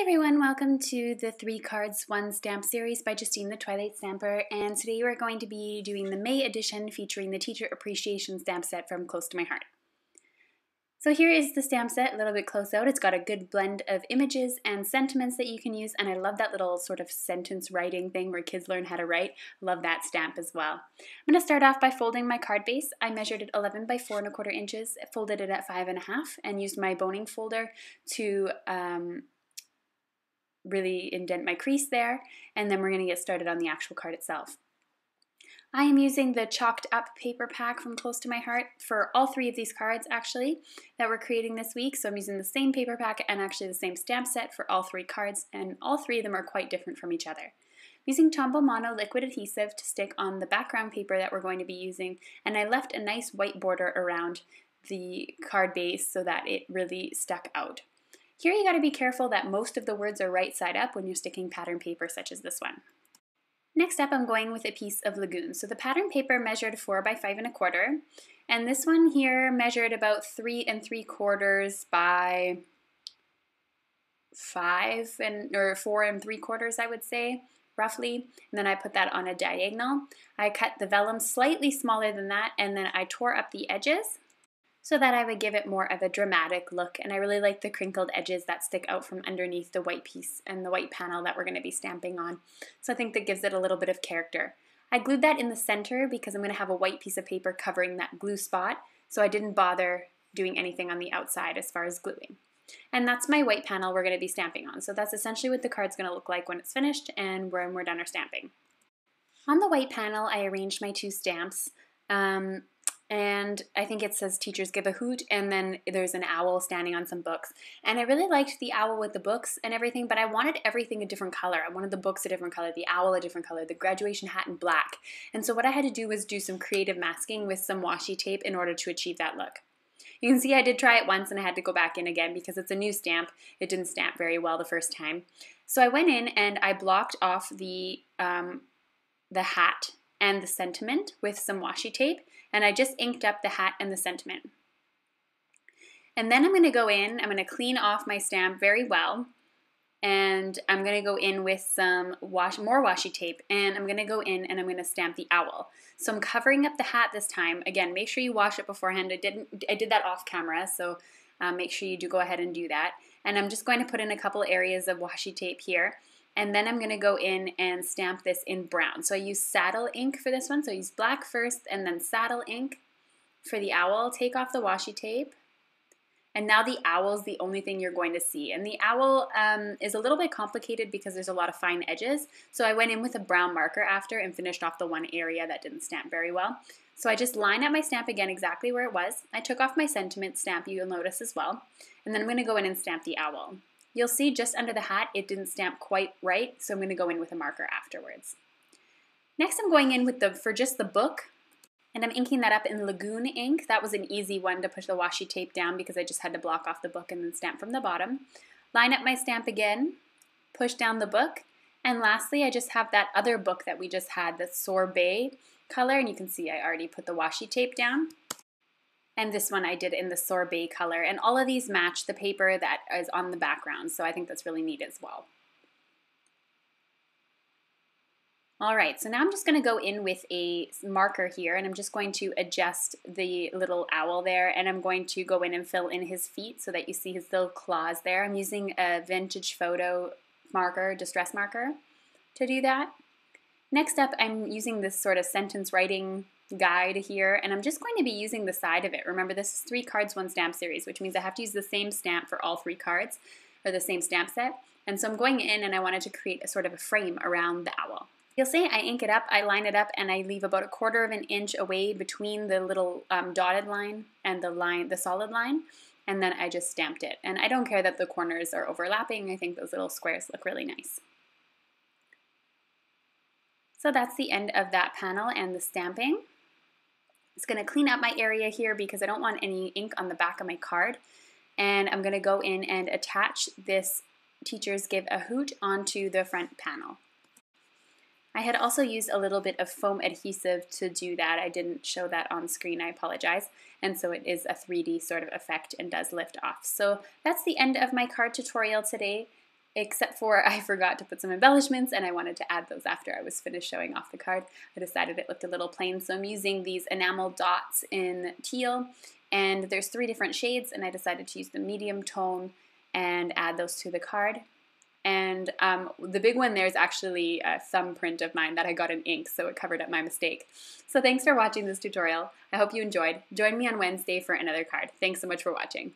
Hey everyone, welcome to the 3 Cards 1 Stamp series by Justine the Twilight Stamper, and today we're going to be doing the May edition featuring the Teacher Appreciation stamp set from Close to My Heart. So here is the stamp set, a little bit close out. It's got a good blend of images and sentiments that you can use, and I love that little sort of sentence writing thing where kids learn how to write. Love that stamp as well. I'm going to start off by folding my card base. I measured it 11 by 4 1/4 inches, folded it at 5 1/2, and used my boning folder to really indent my crease there, and then we're going to get started on the actual card itself. I am using the chalked up paper pack from Close to My Heart for all 3 of these cards actually that we're creating this week. So I'm using the same paper pack and actually the same stamp set for all 3 cards, and all 3 of them are quite different from each other. I'm using Tombow Mono liquid adhesive to stick on the background paper that we're going to be using, and I left a nice white border around the card base so that it really stuck out. Here you got to be careful that most of the words are right side up when you're sticking pattern paper such as this one. Next up, I'm going with a piece of Lagoon. So the pattern paper measured 4 by 5 1/4, and this one here measured about 3 3/4 by 4 3/4, I would say, roughly. And then I put that on a diagonal. I cut the vellum slightly smaller than that, and then I tore up the edges so that I would give it more of a dramatic look, and I really like the crinkled edges that stick out from underneath the white piece and the white panel that we're going to be stamping on. So I think that gives it a little bit of character. I glued that in the center because I'm going to have a white piece of paper covering that glue spot, so I didn't bother doing anything on the outside as far as gluing. And that's my white panel we're going to be stamping on. So that's essentially what the card's going to look like when it's finished and when we're done our stamping. On the white panel, I arranged my 2 stamps. And I think it says teachers give a hoot, and then there's an owl standing on some books. And I really liked the owl with the books and everything, but I wanted everything a different color. I wanted the books a different color, the owl a different color, the graduation hat in black. And so what I had to do was do some creative masking with some washi tape in order to achieve that look. You can see I did try it once and I had to go back in again because it's a new stamp. It didn't stamp very well the first time. So I went in and I blocked off the hat and the sentiment with some washi tape, and I just inked up the hat and the sentiment. And then I'm going to go in, I'm going to clean off my stamp very well, and I'm going to go in with some more washi tape, and I'm going to go in and I'm going to stamp the owl. So I'm covering up the hat this time. Again, make sure you wash it beforehand. I did that off camera, so make sure you do go ahead and do that. And I'm just going to put in a couple areas of washi tape here. And then I'm going to go in and stamp this in brown. So I use saddle ink for this one. So I use black first and then saddle ink for the owl. Take off the washi tape. And now the owl is the only thing you're going to see. And the owl is a little bit complicated because there's a lot of fine edges. So I went in with a brown marker after and finished off the one area that didn't stamp very well. So I just line up my stamp again exactly where it was. I took off my sentiment stamp, you'll notice as well. And then I'm going to go in and stamp the owl. You'll see just under the hat it didn't stamp quite right, so I'm going to go in with a marker afterwards. Next I'm going in with for just the book, and I'm inking that up in Lagoon ink. That was an easy one to push the washi tape down because I just had to block off the book and then stamp from the bottom. Line up my stamp again, push down the book, and lastly I just have that other book that we just had, the sorbet color, and you can see I already put the washi tape down. And this one I did in the sorbet color. And all of these match the paper that is on the background, so I think that's really neat as well. All right, so now I'm just going to go in with a marker here, and I'm just going to adjust the little owl there, and I'm going to go in and fill in his feet so that you see his little claws there. I'm using a vintage photo marker, distress marker, to do that. Next up, I'm using this sort of sentence writing guide here, and I'm just going to be using the side of it. Remember, this is 3 cards 1 stamp series, which means I have to use the same stamp for all 3 cards, or the same stamp set. And so I'm going in and I wanted to create a sort of a frame around the owl. You'll see I ink it up, I line it up, and I leave about 1/4 of an inch away between the little dotted line and the solid line, and then I just stamped it. And I don't care that the corners are overlapping. I think those little squares look really nice. So that's the end of that panel and the stamping. It's going to clean up my area here because I don't want any ink on the back of my card. And I'm going to go in and attach this Teachers Give a Hoot onto the front panel. I had also used a little bit of foam adhesive to do that. I didn't show that on screen, I apologize. And so it is a 3D sort of effect and does lift off. So that's the end of my card tutorial today. except for I forgot to put some embellishments and I wanted to add those after I was finished showing off the card. I decided it looked a little plain, so I'm using these enamel dots in teal, and there's 3 different shades, and I decided to use the medium tone and add those to the card. And the big one there is actually a thumbprint of mine that I got in ink, so it covered up my mistake. So thanks for watching this tutorial. I hope you enjoyed. Join me on Wednesday for another card. Thanks so much for watching.